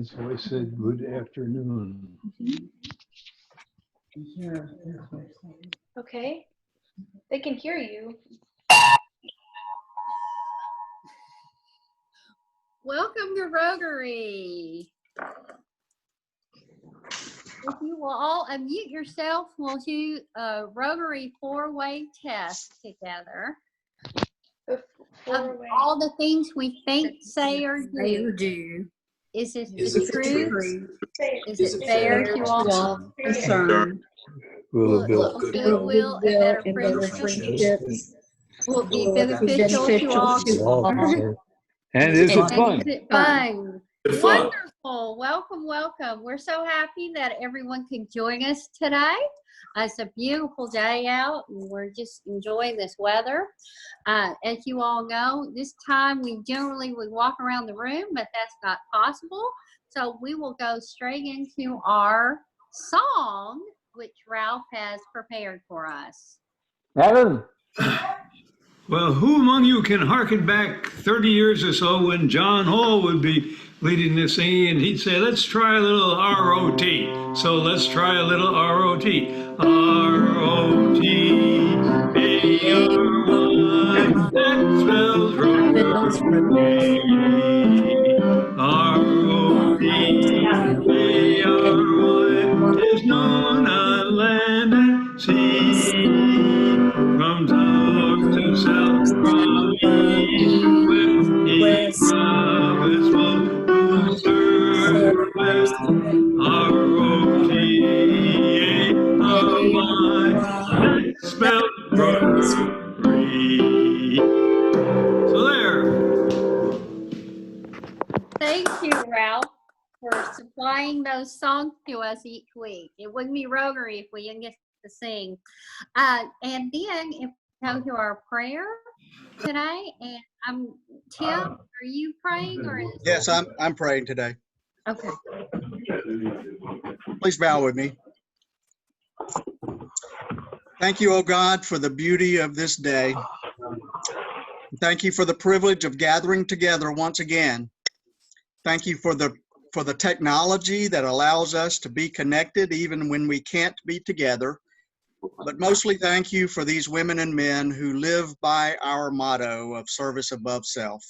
hand, so I said good afternoon. Okay. They can hear you. Welcome to Rotary. If you will all unmute yourself, we'll do a Rotary four-way test together. All the things we think, say, or do. Is it the truth? Is it fair to all concerned? Will it build goodwill and better friendships? Will it be beneficial to all? And is it fun? Is it fun? Wonderful. Welcome, welcome. We're so happy that everyone can join us today. It's a beautiful day out, and we're just enjoying this weather. As you all know, this time we walk around the room, but that's not possible. So we will go straight into our song, which Ralph has prepared for us. Adam? Well, who among you can harken back 30 years or so when John Hall would be leading this thing and he'd say, let's try a little R-O-T. So let's try a little R-O-T. R-O-T, A-R-Y, that spells Rotary. R-O-T, A-R-Y, is known on land and sea. From north to south, from east to west, of its woe to serve west. R-O-T-A-R-Y, spelled Rotary. So there. Thank you, Ralph, for supplying those songs to us each week. It wouldn't be Rotary if we didn't get to sing. And then if we go to our prayer today, and Tim, are you praying or is Yes, I'm praying today. okay? Please bow with me. Thank you, oh God, for the beauty of this day. Thank you for the privilege of gathering together once again. Thank you for the technology that allows us to be connected even when we can't be together. But mostly thank you for these women and men who live by our motto of service above self.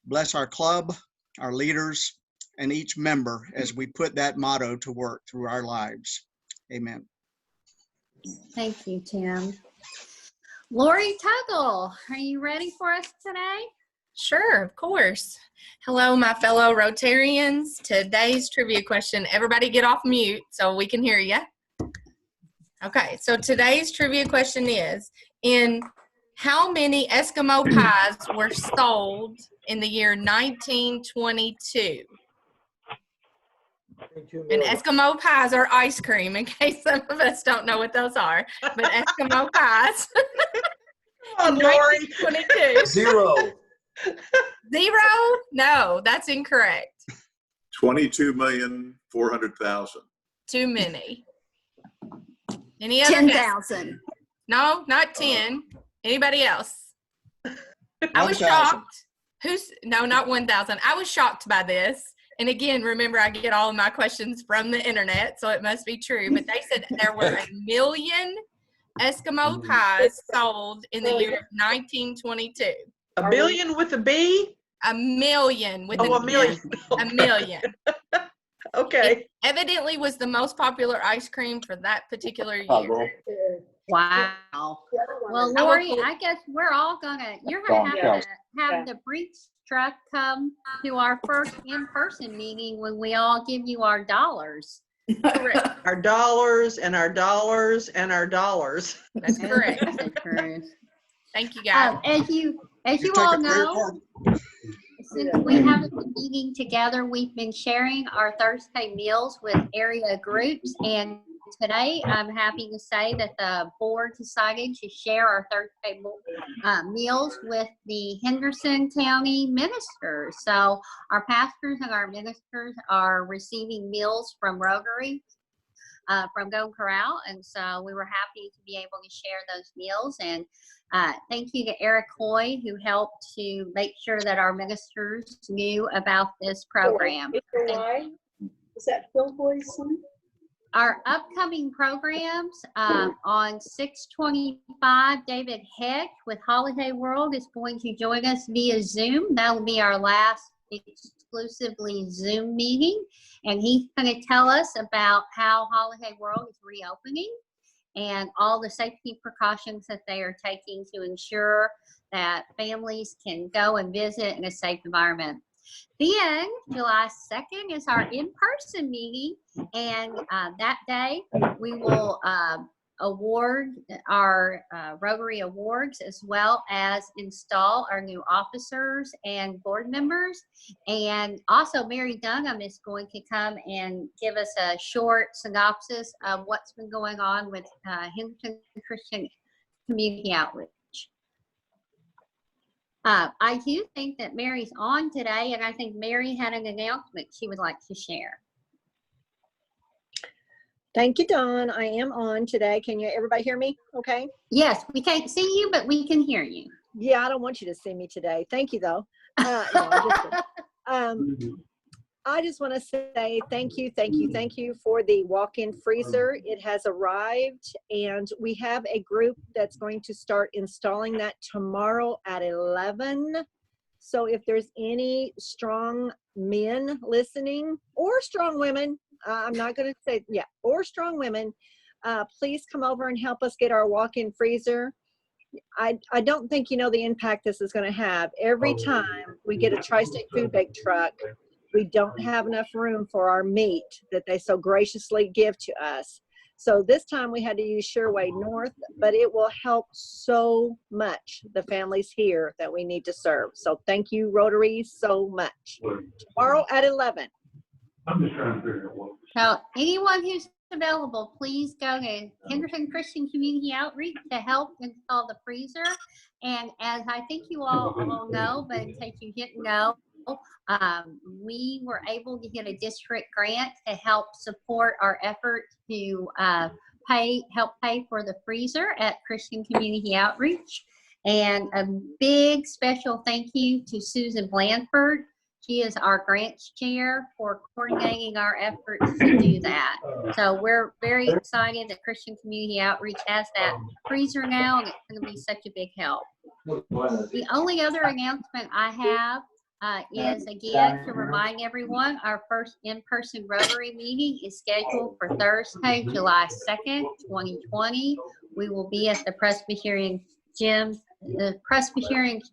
Bless our club, our leaders, and each member as we put that motto to work through our lives. Amen. Thank you, Tim. Lori Tuggle, are you ready for us today? Sure, of course. Hello, my fellow Rotarians. Today's trivia question. Everybody get off mute so we can hear you. Okay, so today's trivia question is, in how many Eskimo pies were sold in the year 1922? And Eskimo pies are ice cream, in case some of us don't know what those are. But Eskimo pies. Oh, Lori. 1922. Zero. Zero? No, that's incorrect. 22,400,000. Too many. Any other 10,000. No, not 10. Anybody else? I was 1,000. shocked. No, not 1,000. I was shocked by this. And again, remember, I get all of my questions from the internet, so it must be true. But they said there were 1 million Eskimo pies sold in the year of 1922. A billion with a B? A million with a million. A million. Okay. It evidently was the most popular ice cream for that particular year. Wow. Well, Lori, I guess we're all you're gonna have to have the Breach truck come to our first in-person meeting when we all give you our dollars. Correct. Our dollars and our dollars and our dollars. That's correct. Thank you, guys. As you all know, since we haven't been eating together, we've been sharing our Thursday meals with area groups, and today I'm happy to say that the board decided to share our Thursday meals with the Henderson County ministers. So our pastors and our ministers are receiving meals from Rotary. from Golden Corral. And so we were happy to be able to share those meals. And thank you to Eric Hoy, who helped to make sure that our ministers knew about this program. Is that Phil Boy's son? Our upcoming programs on 6/25, David Heck with Holiday World is going to join us via Zoom. That will be our last exclusively Zoom meeting. And he's going to tell us about how Holiday World is reopening and all the safety precautions that they are taking to ensure that families can go and visit in a safe environment. Then July 2nd is our in-person meeting, and that day we will award our Rotary Awards, as well as install our new officers and board members. And also Mary Dunham is going to come and give us a short synopsis of what's been going on with Henderson Christian Community Outreach. I do think that Mary's on today, and I think Mary had an announcement she would like to share. Thank you, Dawn. I am on today. Can everybody hear me okay? Yes, we can't see you, but we can hear you. Yeah, I don't want you to see me today. Thank you, though. No, I just want to say thank you for the walk-in freezer. It has arrived, and we have a group that's going to start installing that tomorrow at 11. So if there's any strong men listening, or strong women, I'm not going to say, yeah, or strong women, please come over and help us get our walk-in freezer. I don't think you know the impact this is going to have. Every time we get a Tri-State Food Bank truck, we don't have enough room for our meat that they so graciously give to us. So this time we had to use Sherway North, but it will help so much the families here that we need to serve. So thank you, Rotary, so much. Tomorrow at 11. I'm just trying to figure out what. So anyone who's available, please go to Henderson Christian Community Outreach to help install the freezer. And as I think you all know, but in case you didn't know, we were able to get a district grant to help support our effort to help pay for the freezer at Christian Community Outreach. And a big special thank you to Susan Blanford. She is our grants chair for coordinating our efforts to do that. So we're very excited that Christian Community Outreach has that freezer now, and it's going to be such a big help. The only other announcement I have is, again, to remind everyone, our first in-person Rotary meeting is scheduled for Thursday, July 2nd, 2020. We will be at the Presbyterian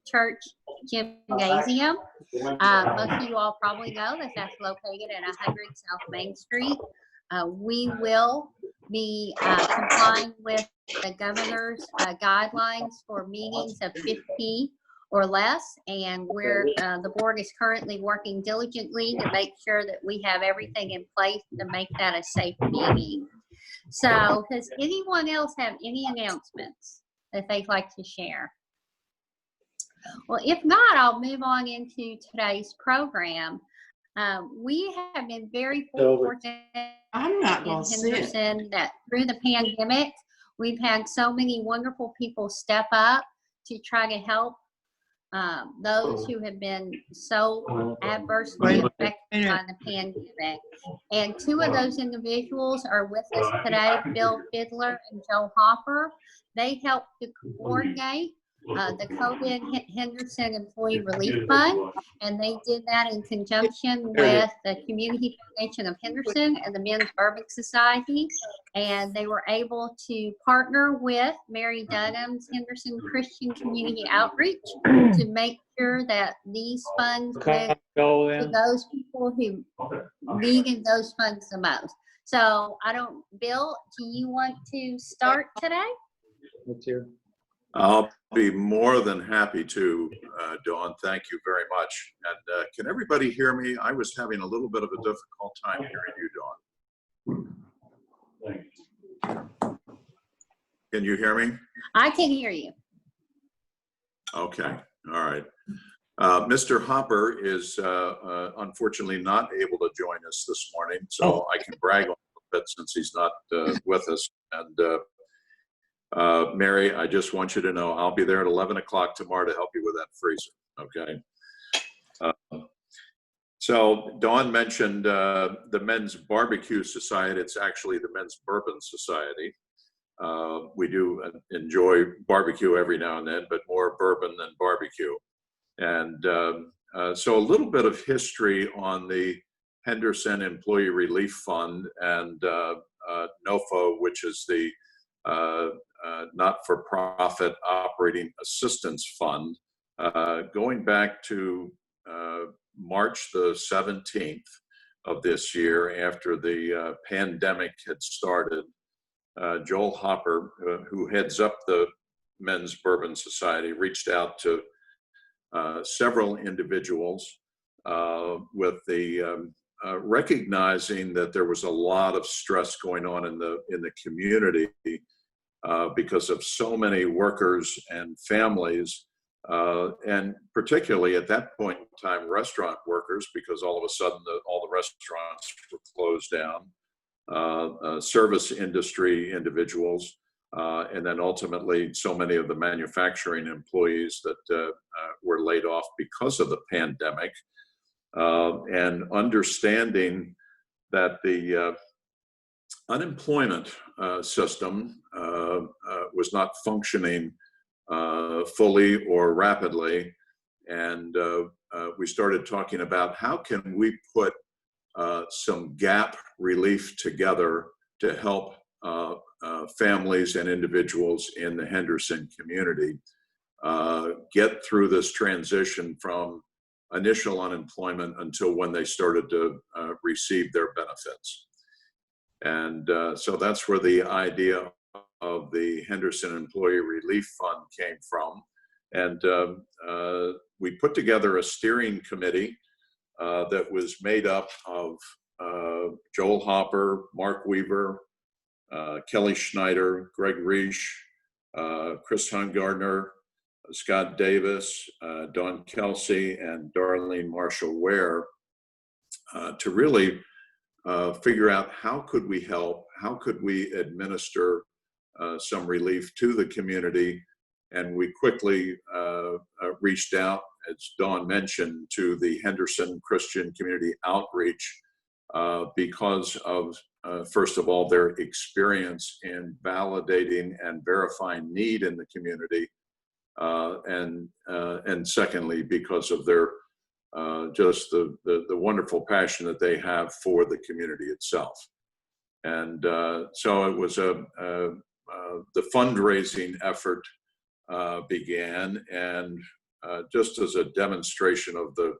Church Gymnasium. Most of you all probably know that that's located at 100 South Main Street. We will be complying with the governor's guidelines for meetings of 50 or less, and the board is currently working diligently to make sure that we have everything in place to make that a safe meeting. So does anyone else have any announcements that they'd like to share? Well, if not, I'll move on into today's program. We have been very fortunate I'm not in gonna sit. Henderson that through the pandemic, we've had so many wonderful people step up to try to help those who have been so adversely affected by the pandemic. And two of those individuals are with us today, Bill Fiddler and Joe Hopper. They helped to coordinate the COVID Henderson Employee Relief Fund, and they did that in conjunction with the Community Foundation of Henderson and the Men's Bourbon Society. And they were able to partner with Mary Dunham's Henderson Christian Community Outreach to make sure that these funds went to those people who needed those funds the most. So Bill, do you want to start today? Let's hear. I'll be more than happy to, Dawn. Thank you very much. And can everybody hear me? I was having a little bit of a difficult time hearing you, Dawn. Can you hear me? I can hear you. Okay. All right. Mr. Hopper is unfortunately not able to join us this morning, so I can brag on bit since he's not with us. And Mary, I just want you to know I'll be there at 11 o'clock tomorrow to help you with that freezer, okay? So Dawn mentioned the Men's Barbecue Society. It's actually the Men's Bourbon Society. We do enjoy barbecue every now and then, but more bourbon than barbecue. And so a little bit of history on the Henderson Employee Relief Fund and NOFA, which is the not-for-profit operating assistance fund, going back to March the 17th of this year, after the pandemic had started. Joel Hopper, who heads up the Men's Bourbon Society, reached out to several individuals with the recognizing that there was a lot of stress going on in the community because of so many workers and families, and particularly at that point in time, restaurant workers, because all of a sudden all the restaurants were closed down, service industry individuals, and then ultimately so many of the manufacturing employees that were laid off because of the pandemic, and understanding that the unemployment system was not functioning fully or rapidly. And we started talking about how can we put some gap relief together to help families and individuals in the Henderson community get through this transition from initial unemployment until when they started to receive their benefits. And so that's where the idea of the Henderson Employee Relief Fund came from. And we put together a steering committee that was made up of Joel Hopper, Mark Weaver, Kelly Schneider, Greg Reish, Chris Hungardner, Scott Davis, Dawn Kelsey, and Darlene Marshall-Ware, to really figure out how could we help, how could we administer some relief to the community. And we quickly reached out, as Dawn mentioned, to the Henderson Christian Community Outreach because of, first of all, their experience in validating and verifying need in the community, and secondly, because of their just the wonderful passion that they have for the community itself. And so it was the fundraising effort began, and just as a demonstration of the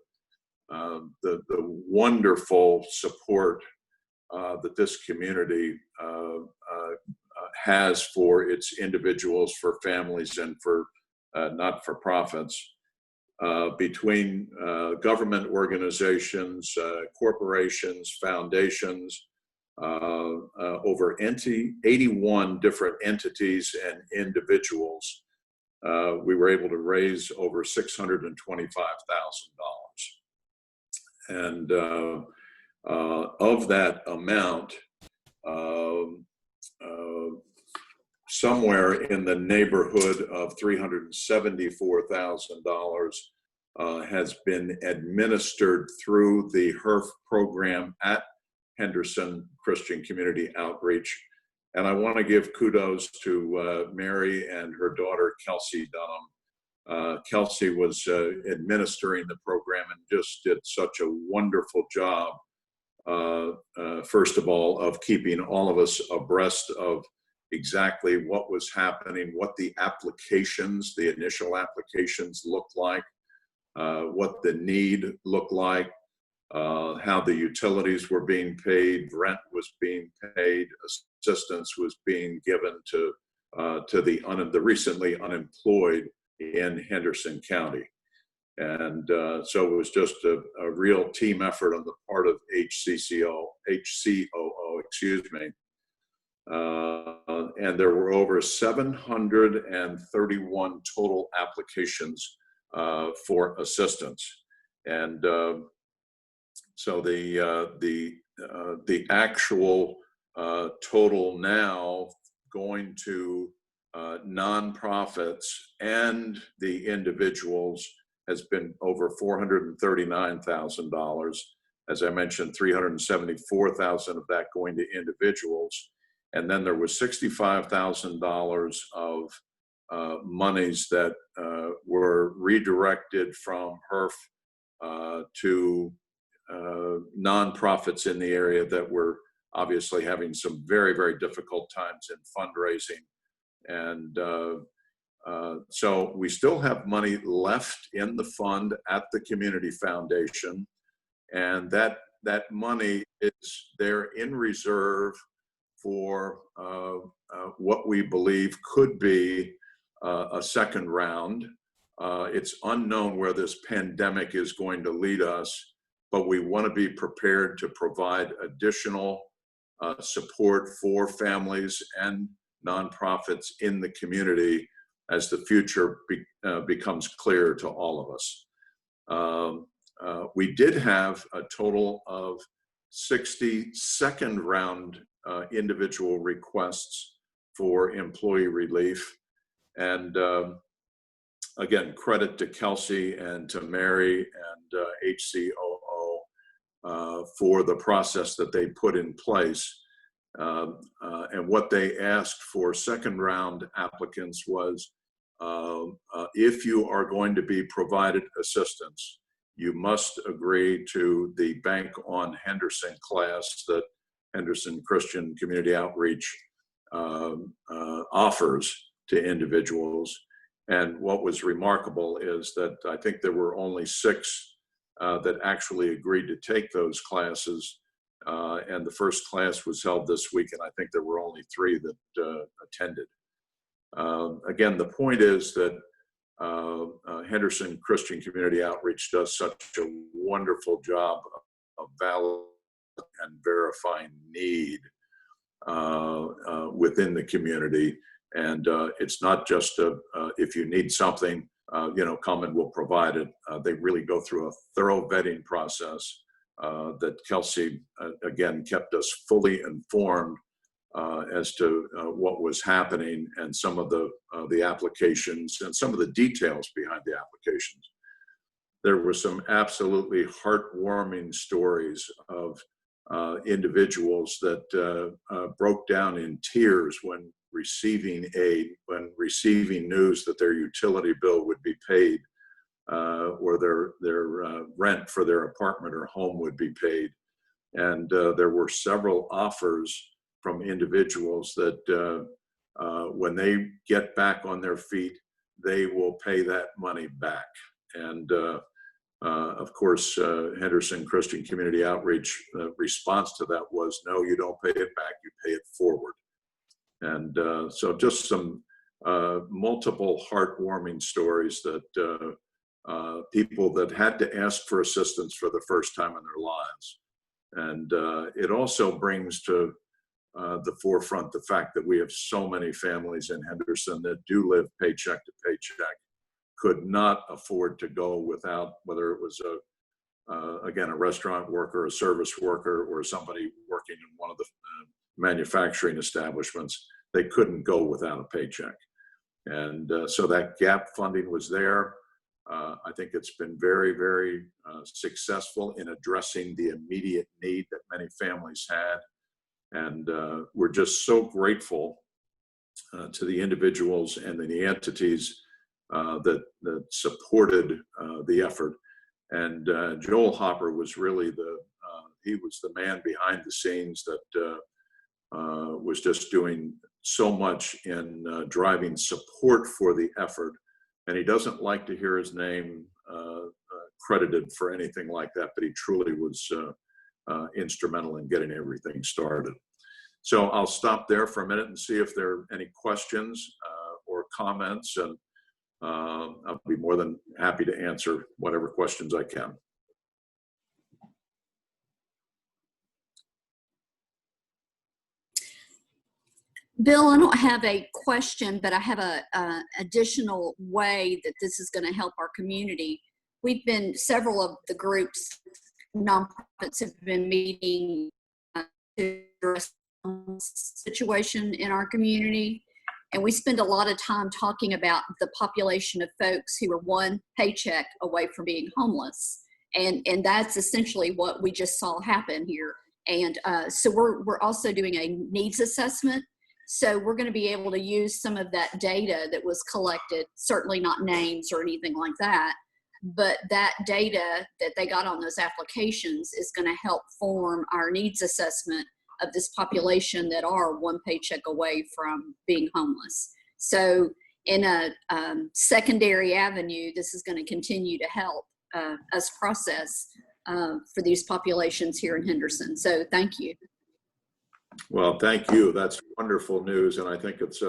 wonderful support that this community has for its individuals, for families, and for not-for-profits, between government organizations, corporations, foundations, over 81 different entities and individuals, we were able to raise over $625,000. And of that amount, somewhere in the neighborhood of $374,000 has been administered through the HERF program at Henderson Christian Community Outreach. And I want to give kudos to Mary and her daughter, Kelsey Dunham. Kelsey was administering the program and just did such a wonderful job, first of all, of keeping all of us abreast of exactly what was happening, what the applications, the initial applications looked like, what the need looked like, how the utilities were being paid, rent was being paid, assistance was being given to the recently unemployed in Henderson County. And so it was just a real team effort on the part of HCOO, excuse me. And there were over 731 total applications for assistance. And so the actual total now going to nonprofits and the individuals has been over $439,000. As I mentioned, $374,000 of that going to individuals. And then there was $65,000 of monies that were redirected from HERF to nonprofits in the area that were obviously having some very, very difficult times in fundraising. And so we still have money left in the fund at the Community Foundation. And that money is there in reserve for what we believe could be a second round. It's unknown where this pandemic is going to lead us, but we want to be prepared to provide additional support for families and nonprofits in the community as the future becomes clear to all of us. We did have a total of 60 second round individual requests for employee relief. And again, credit to Kelsey and to Mary and HCOO for the process that they put in place. And what they asked for second round applicants was, if you are going to be provided assistance, you must agree to the Bank on Henderson class that Henderson Christian Community Outreach offers to individuals. And what was remarkable is that I think there were only 6 that actually agreed to take those classes. And the first class was held this week, and I think there were only 3 that attended. Again, the point is that Henderson Christian Community Outreach does such a wonderful job of validating and verifying need within the community. And it's not just if you need something, come and we'll provide it. They really go through a thorough vetting process that Kelsey, again, kept us fully informed as to what was happening and some of the applications and some of the details behind the applications. There were some absolutely heartwarming stories of individuals that broke down in tears when receiving aid, when receiving news that their utility bill would be paid or their rent for their apartment or home would be paid. And there were several offers from individuals that when they get back on their feet, they will pay that money back. And of course, Henderson Christian Community Outreach response to that was, no, you don't pay it back, you pay it forward. And so just some multiple heartwarming stories that people that had to ask for assistance for the first time in their lives. And it also brings to the forefront the fact that we have so many families in Henderson that do live paycheck to paycheck, could not afford to go without, whether it was again, a restaurant worker, a service worker, or somebody working in one of the manufacturing establishments. They couldn't go without a paycheck. And so that gap funding was there. I think it's been very, very successful in addressing the immediate need that many families had. And we're just so grateful to the individuals and the entities that supported the effort. And Joel Hopper was really he was the man behind the scenes that was just doing so much in driving support for the effort. And he doesn't like to hear his name credited for anything like that, but he truly was instrumental in getting everything started. So I'll stop there for a minute and see if there are any questions or comments, and I'll be more than happy to answer whatever questions I can. Bill, I don't have a question, but I have a additional way that this is going to help our community. Several of the groups, nonprofits have been meeting to address situation in our community. And we spend a lot of time talking about the population of folks who are one paycheck away from being homeless. And that's essentially what we just saw happen here. And so we're also doing a needs assessment. So we're going to be able to use some of that data that was collected, certainly not names or anything like that, but that data that they got on those applications is going to help form our needs assessment of this population that are one paycheck away from being homeless. So in a secondary avenue, this is going to continue to help us process for these populations here in Henderson. So thank you. Well, thank you. That's wonderful news, and I think it's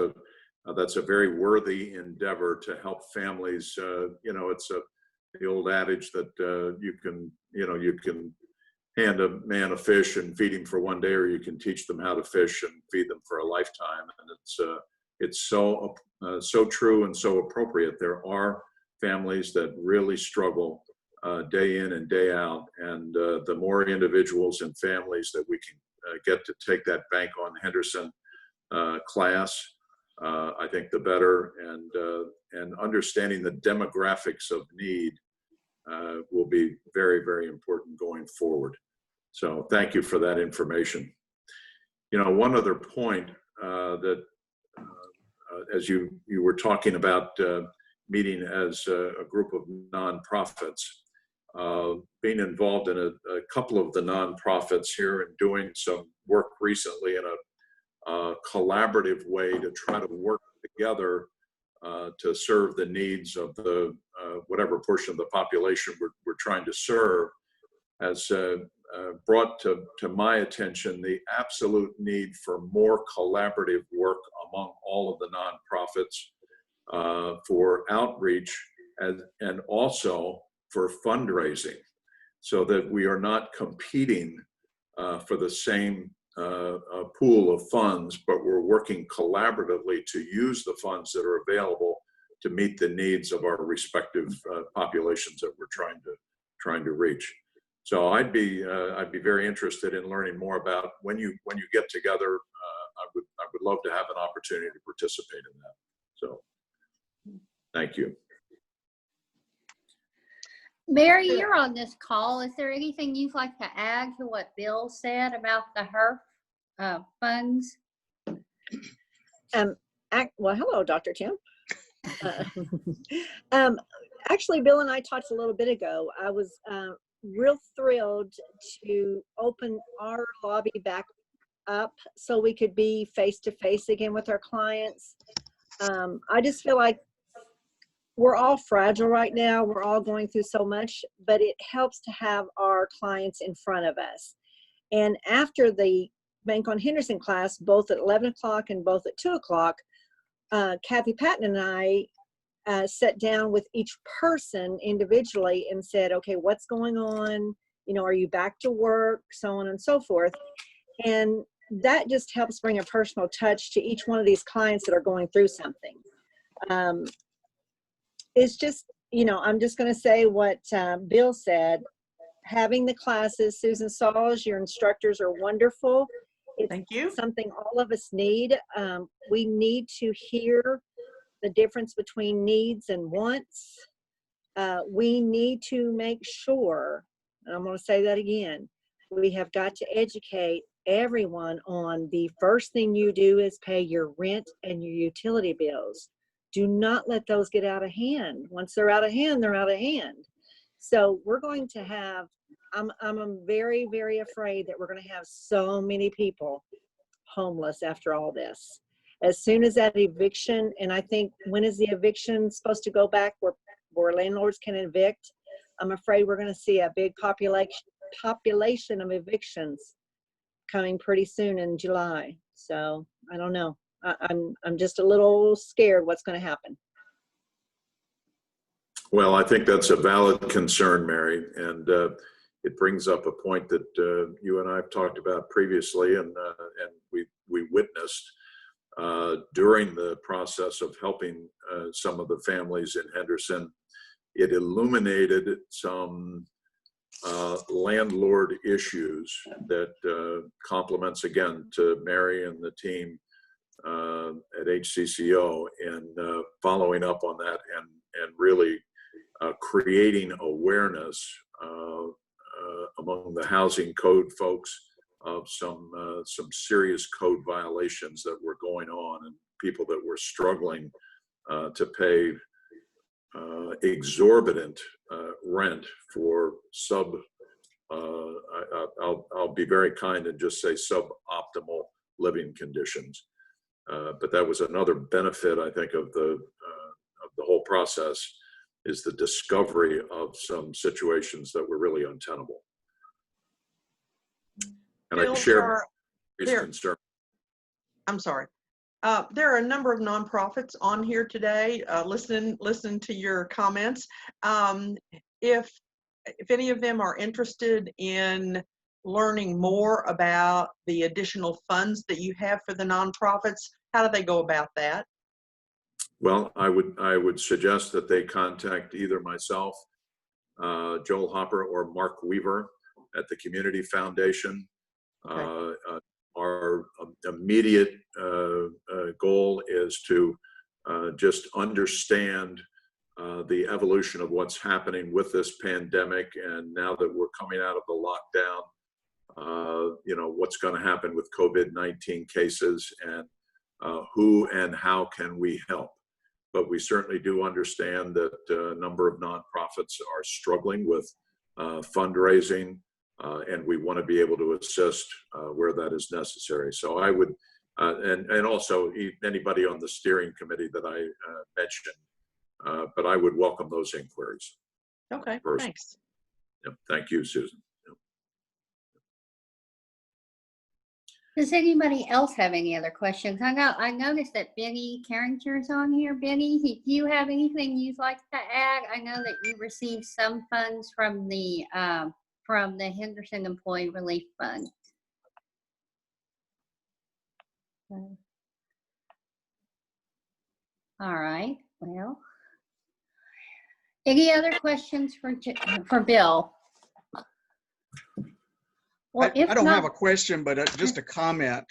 that's a very worthy endeavor to help families. You know, it's the old adage that you can hand a man a fish and feed him for one day, or you can teach them how to fish and feed them for a lifetime. And it's so true and so appropriate. There are families that really struggle day in and day out, and the more individuals and families that we can get to take that Bank on Henderson class, I think the better. And understanding the demographics of need will be very, very important going forward. So thank you for that information. You know, one other point that as you were talking about meeting as a group of nonprofits, being involved in a couple of the nonprofits here and doing some work recently in a collaborative way to try to work together to serve the needs of the whatever portion of the population we're trying to serve, has brought to my attention the absolute need for more collaborative work among all of the nonprofits for outreach and also for fundraising, so that we are not competing for the same pool of funds, but we're working collaboratively to use the funds that are available to meet the needs of our respective populations that we're trying to reach. So I'd be very interested in learning more about when you get together. I would love to have an opportunity to participate in that. So thank you. Mary, you're on this call. Is there anything you'd like to add to what Bill said about the HERF funds? Well, hello, Dr. Tim. Actually, Bill and I talked a little bit ago. I was real thrilled to open our lobby back up so we could be face-to-face again with our clients. I just feel like we're all fragile right now. We're all going through so much, but it helps to have our clients in front of us. And after the Bank on Henderson class, both at 11 o'clock and both at 2 o'clock, Kathy Patton and I sat down with each person individually and said, okay, what's going on? You know, are you back to work? So on and so forth. And that just helps bring a personal touch to each one of these clients that are going through something. It's just, you know, I'm just going to say what Bill said. Having the classes, Susan Sauls, your instructors are wonderful. It's Thank you. Something all of us need. We need to hear the difference between needs and wants. We need to make sure, and I'm going to say that again, we have got to educate everyone on the first thing you do is pay your rent and your utility bills. Do not let those get out of hand. Once they're out of hand, they're out of hand. So we're going to have, I'm very, very afraid that we're going to have so many people homeless after all this. As soon as that eviction, and I think, when is the eviction supposed to go back where landlords can evict? I'm afraid we're going to see a big population of evictions coming pretty soon in July. So I don't know. I'm just a little scared what's going to happen. Well, I think that's a valid concern, Mary, and it brings up a point that you and I have talked about previously, and we witnessed during the process of helping some of the families in Henderson. It illuminated some landlord issues that compliments again to Mary and the team at HCCO in following up on that and really creating awareness among the housing code folks of some serious code violations that were going on and people that were struggling to pay exorbitant rent for I'll be very kind and just say suboptimal living conditions. But that was another benefit, I think, of the whole process, is the discovery of some situations that were really untenable. And Bill, I share Mary's concern. I'm sorry. There are a number of nonprofits on here today. Listen to your comments. If any of them are interested in learning more about the additional funds that you have for the nonprofits, how do they go about that? Well, I would suggest that they contact either myself, Joel Hopper, or Mark Weaver at the Community Foundation. Okay. Our immediate goal is to just understand the evolution of what's happening with this pandemic, and now that we're coming out of the lockdown, what's going to happen with COVID-19 cases, and who and how can we help. But we certainly do understand that a number of nonprofits are struggling with fundraising, and we want to be able to assist where that is necessary. So I would, and also anybody on the steering committee that I mentioned, but I would welcome those inquiries. Okay, first. thanks. Yep, thank you, Susan. Yep. Does anybody else have any other questions? I noticed that Benny Carringer's on here. Benny, do you have anything you'd like to add? I know that you received some funds from the Henderson Employee Relief Fund. All right. Well, any other questions for Bill? Well, I don't have a question, but just a comment.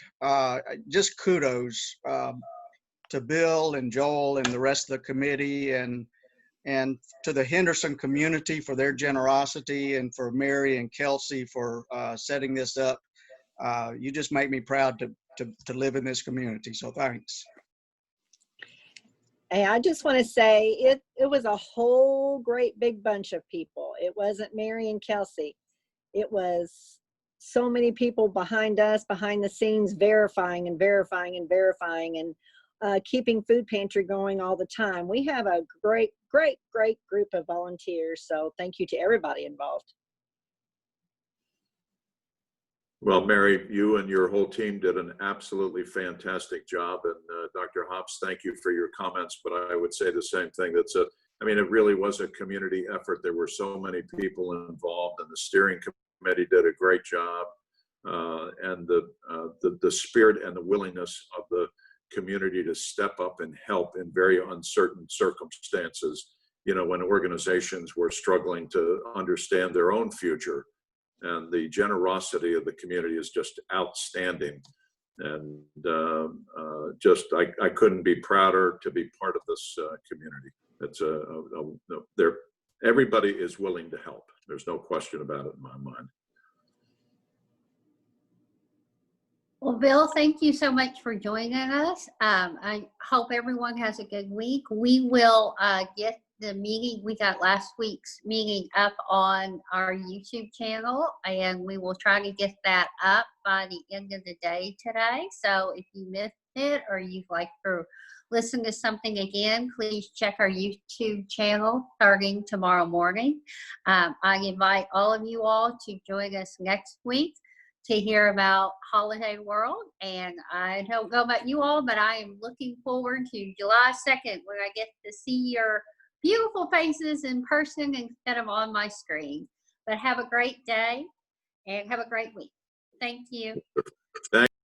Just kudos to Bill and Joel and the rest of the committee, and to the Henderson community for their generosity, and for Mary and Kelsey for setting this up. You just make me proud to live in this community. So thanks. Hey, I just want to say it was a whole great big bunch of people. It wasn't Mary and Kelsey. It was so many people behind us, behind the scenes, verifying and verifying and verifying, and keeping food pantry going all the time. We have a great group of volunteers. So thank you to everybody involved. Well, Mary, you and your whole team did an absolutely fantastic job. And Dr. Hops, thank you for your comments. But I would say the same thing. It really was a community effort. There were so many people involved, and the steering committee did a great job. And the spirit and the willingness of the community to step up and help in very uncertain circumstances, when organizations were struggling to understand their own future. And the generosity of the community is just outstanding. And I couldn't be prouder to be part of this community. It's everybody is willing to help. There's no question about it in my mind. Well, Bill, thank you so much for joining us. I hope everyone has a good week. We will get the meeting, we got last week's meeting up on our YouTube channel, and we will try to get that up by the end of the day today. So if you missed it, or you'd like to listen to something again, please check our YouTube channel starting tomorrow morning. I invite all of you all to join us next week to hear about Holiday World. And I don't know about you all, but I am looking forward to July 2nd when I get to see your beautiful faces in person instead of on my screen. But have a great day and have a great week. Thank you. Thank